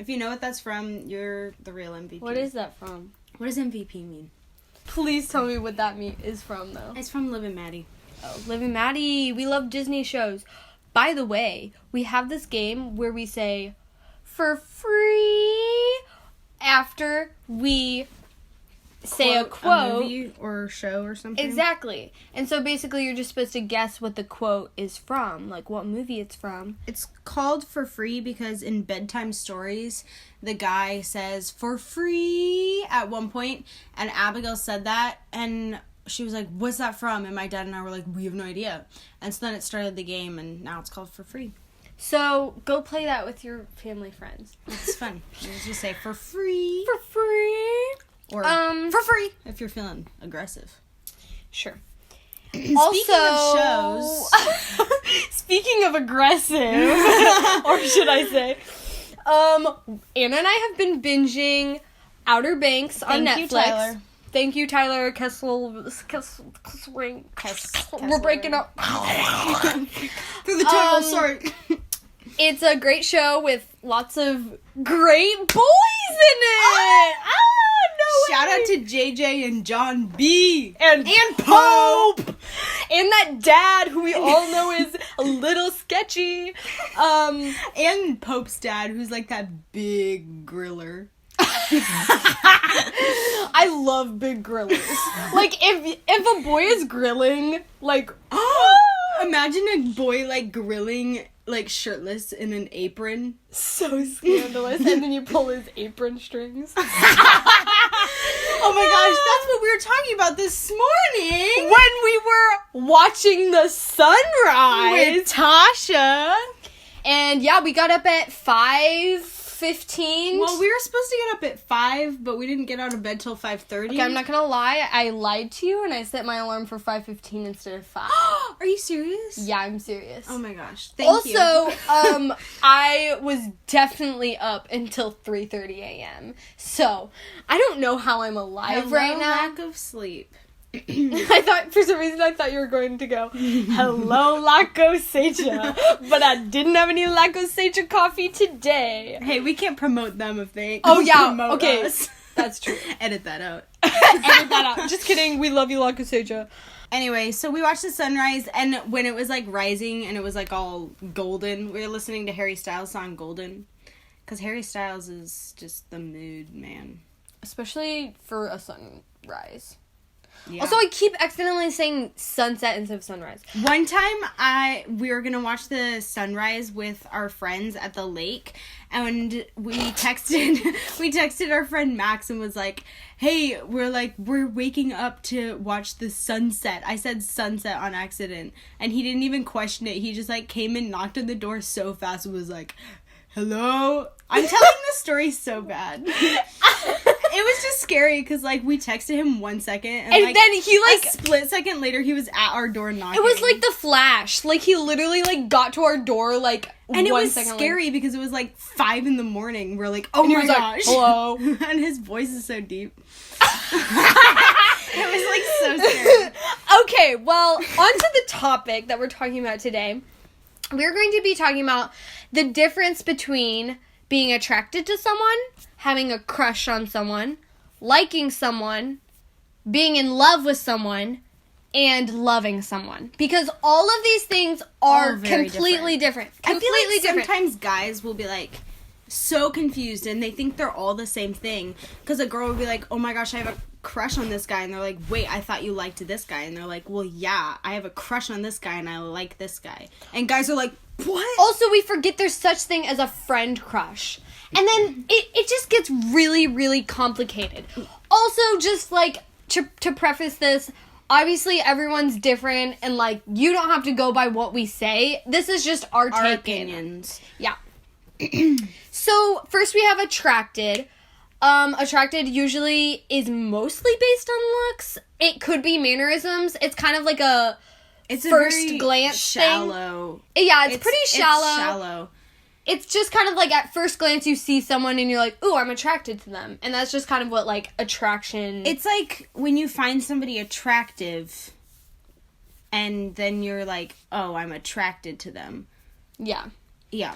If you know what that's from, you're the real MVP. What is that from? What does MVP mean? Please tell me what that is from, though. It's from Liv and Maddie. Oh, Liv and Maddie. We love Disney shows. By the way, we have this game where we say, for free, after we say a quote. A movie or show or something. Exactly. And so basically you're just supposed to guess what the quote is from, like what movie it's from. It's called For Free because in bedtime stories, the guy says, for free, at one point, and Abigail said that, and she was like, what's that from? And my dad and I were like, we have no idea. And so then it started the game, and now it's called For Free. So go play that with your family friends. It's fun. You just say, for free. For free. Or for free, if you're feeling aggressive. Sure. Speaking of shows. Speaking of aggressive, or should I say, Anna and I have been binging Outer Banks on Netflix. Tyler. Thank you, Tyler Kessel. We're breaking up. Through the tunnel, sorry. It's a great show with lots of great boys in it. Shout out to JJ and John B. And Pope. And that dad who we all know is a little sketchy. And Pope's dad, who's like that big griller. I love big grillers. Like, if a boy is grilling, like... Imagine a boy, like, grilling, like, shirtless in an apron. So scandalous. And then you pull his apron strings. Oh my gosh, that's what we were talking about this morning. When we were watching the sunrise. With Tasha. And yeah, we got up at 5:15. Well, we were supposed to get up at 5, but we didn't get out of bed till 5:30. Okay, I'm not gonna lie. I lied to you and I set my alarm for 5:15 instead of 5. Are you serious? Yeah, I'm serious. Oh my gosh. Thank you. Also, I was definitely up until 3:30 a.m. So, I don't know how I'm alive right now. Lack of sleep. I thought, for some reason, you were going to go, hello, Laco Secha, but I didn't have any Laco Secha coffee today. Hey, we can't promote them if they promote okay. us. That's true. Edit that out. Edit that out. Just kidding. We love you, Laco Secha. Anyway, so we watched the sunrise, and when it was, like, rising, and it was, like, all golden, we were listening to Harry Styles' song, Golden, because Harry Styles is just the mood, man. Especially for a sunrise. Yeah. Also, I keep accidentally saying sunset instead of sunrise. One time, we were gonna watch the sunrise with our friends at the lake, and we texted our friend Max and was like, hey, we're waking up to watch the sunset. I said sunset on accident, and he didn't even question it. He just, like, came and knocked on the door so fast and was like, hello? I'm telling the story so bad. It was just scary because, like, we texted him 1 second. And like, then he, like... a split second later, he was at our door knocking. It was like the Flash. Like, he literally, like, got to our door, like, and 1 it was second scary later. because it was, like, 5 in the morning. We're like, oh and my gosh. Like, hello. And his voice is so deep. It was, like, so scary. Okay, well, on to the topic that we're talking about today. We're going to be talking about the difference between being attracted to someone, having a crush on someone, liking someone, being in love with someone, and loving someone. Because all of these things are completely different. Completely different. Sometimes guys will be, like, so confused, and they think they're all the same thing. Because a girl will be like, oh my gosh, I have a crush on this guy. And they're like, wait, I thought you liked this guy. And they're like, well, yeah, I have a crush on this guy, and I like this guy. And guys are like, what? Also, we forget there's such thing as a friend crush. And then it just gets really, really complicated. Also, just, like, to preface this, obviously everyone's different, and, like, you don't have to go by what we say. This is just our take opinions. Yeah. So, first we have attracted. Attracted usually is mostly based on looks. It could be mannerisms. It's kind of like it's first a very glance shallow thing. Yeah, it's pretty shallow. It's shallow. It's just kind of like at first glance you see someone and you're like, ooh, I'm attracted to them. And that's just kind of what, like, attraction... It's like when you find somebody attractive and then you're like, oh, I'm attracted to them. Yeah. Yeah.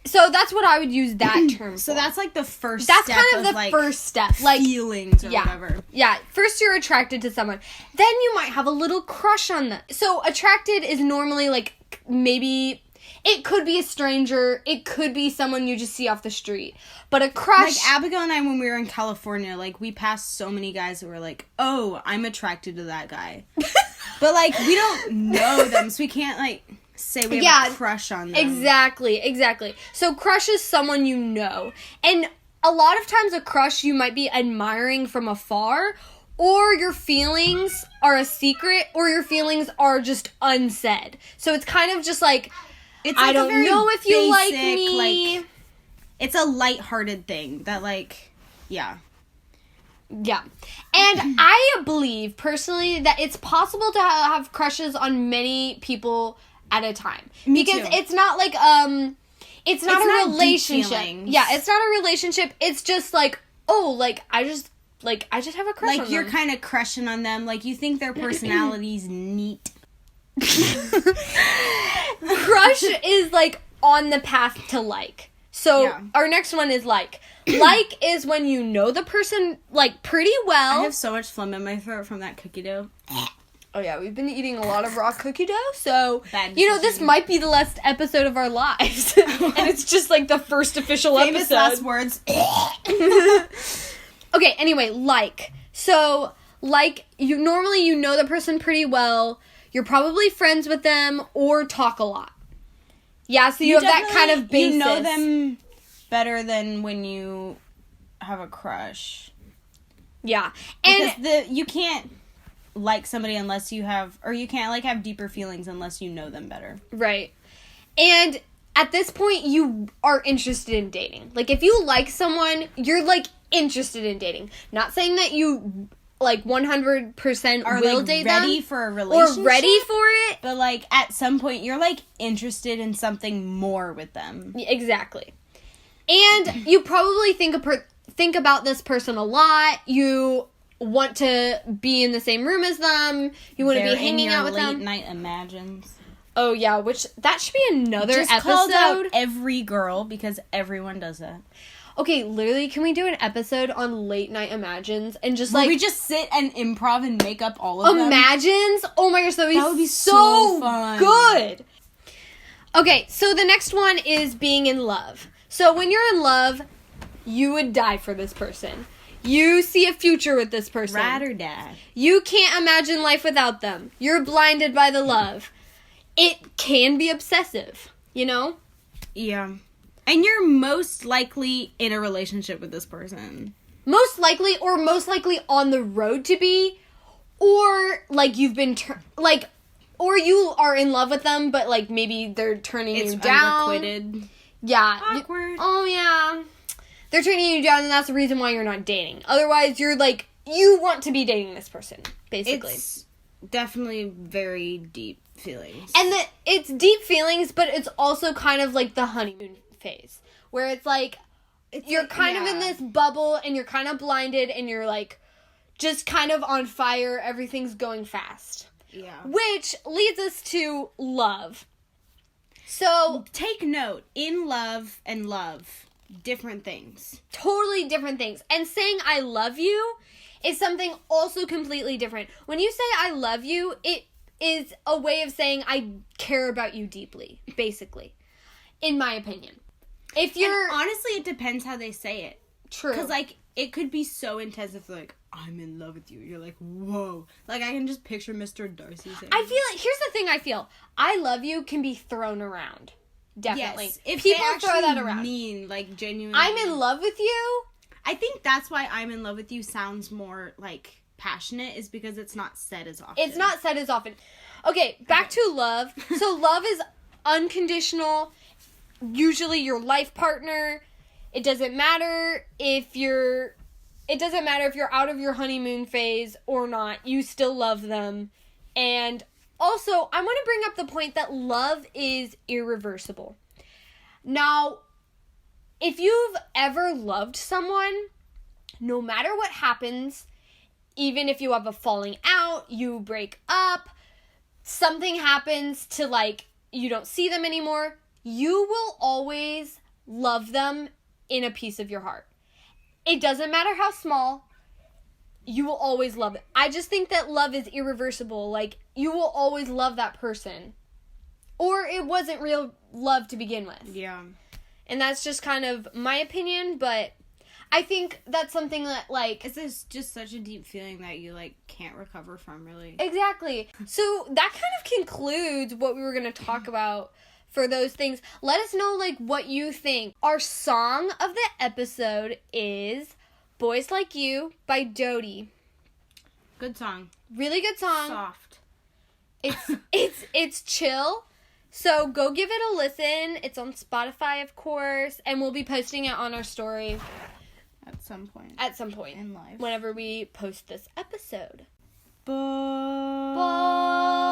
So that's what I would use that term So for. that's like the first That's step kind of the like, first step. Like, feelings or yeah. whatever. Yeah, first you're attracted to someone. Then you might have a little crush on them. So attracted is normally like maybe it could be a stranger, it could be someone you just see off the street. But a crush, Like Abigail and I, when we were in California, like we passed so many guys who were like, "Oh, I'm attracted to that guy," but like we don't know them, so we can't like say we have a crush on them. Exactly. So crush is someone you know. And a lot of times a crush you might be admiring from afar, or your feelings are a secret, or your feelings are just unsaid. So it's kind of just like, It's I like don't a very know if you like basic, me. Like, it's a lighthearted thing that like, yeah. Yeah. And I believe, personally, that it's possible to have crushes on many people at a time. Me because too. it's not like, it's not a not deep relationship. feelings. Yeah, it's not a relationship. It's just like, oh, like, I just have a crush on Like, you're them. kind of crushing on them. Like, you think their personality's neat. Crush is, like, on the path to like. So, Yeah. our next one is like. Like is when you know the person, like, pretty well. I have so much phlegm in my throat from that cookie dough. Oh, yeah, we've been eating a lot of raw cookie dough, so, Bad you know, this decision. might be the last episode of our lives. And it's just, like, the first official Famous episode. last words. Okay, anyway, like. So, like, you know the person pretty well. You're probably friends with them or talk a lot. Yeah, so you have that kind of basis. You know them better than when you have a crush. Yeah. And Because you can't like somebody unless you have, or you can't like have deeper feelings unless you know them better. right. And at this point, you are interested in dating. Like, if you like someone, you're, like, interested in dating. Not saying that you, like, 100% Are will like date ready them. for a relationship. Or ready for it. But like at some point you're like interested in something more with them. Exactly. And you probably think about this person a lot. You want to be in the same room as them. You want to be hanging out with them. Late night imagines. Oh, yeah, which that should be another Just episode. called out every girl because everyone does that. Okay, literally, can we do an episode on late night imagines and just Where like we just sit and improv and make up all of them. imagines? Oh my gosh, that would be so fun. good. Okay, so the next one is being in love. So when you're in love, you would die for this person. You see a future with this person. Rad or dad. You can't imagine life without them. You're blinded by the love. It can be obsessive, you know? Yeah. And you're most likely in a relationship with this person. Most likely on the road to be, or like you've been or you are in love with them, but like maybe they're turning It's you down. unrequited. Yeah. Awkward. Oh yeah. They're turning you down, and that's the reason why you're not dating. Otherwise, you're like, you want to be dating this person, basically. It's definitely very deep feelings. And it's deep feelings, but it's also kind of like the honeymoon phase, where it's like, you're kind of in this bubble, and you're kind of blinded, and you're like, just kind of on fire, everything's going fast. Yeah. Which leads us to love. So, Take note, in love and love, different things. totally different things. And saying I love you is something also completely different. When you say I love you, it is a way of saying I care about you deeply, basically. In my opinion. If you're... And honestly, it depends how they say it. True. Because, like, it could be so intense if they're like, I'm in love with you. You're like, whoa. Like, I can just picture Mr. Darcy saying I feel like... Here's the thing I feel. I love you can be thrown around. Definitely. Yes, if people they throw that actually around. mean, like, genuinely. I'm in love with you. I think that's why I'm in love with you sounds more, like, passionate, is because it's not said as often. It's not said as often. Okay, back to love. So love is unconditional. Usually your life partner. It doesn't matter if you're out of your honeymoon phase or not. You still love them. And also, I want to bring up the point that love is irreversible. Now, if you've ever loved someone, no matter what happens, even if you have a falling out, you break up, something happens to, like, you don't see them anymore, you will always love them in a piece of your heart. It doesn't matter how small, you will always love it. I just think that love is irreversible. Like, you will always love that person. Or it wasn't real love to begin with. Yeah. And that's just kind of my opinion, but I think that's something that, like... It's just such a deep feeling that you, like, can't recover from, really. Exactly. So that kind of concludes what we were going to talk about for those things. Let us know, like, what you think. Our song of the episode is Boys Like You by Dodie. Good song. Really good song. Soft. It's chill. So go give it a listen. It's on Spotify, of course, and we'll be posting it on our story At some point. in life. whenever we post this episode. Bye. Bye.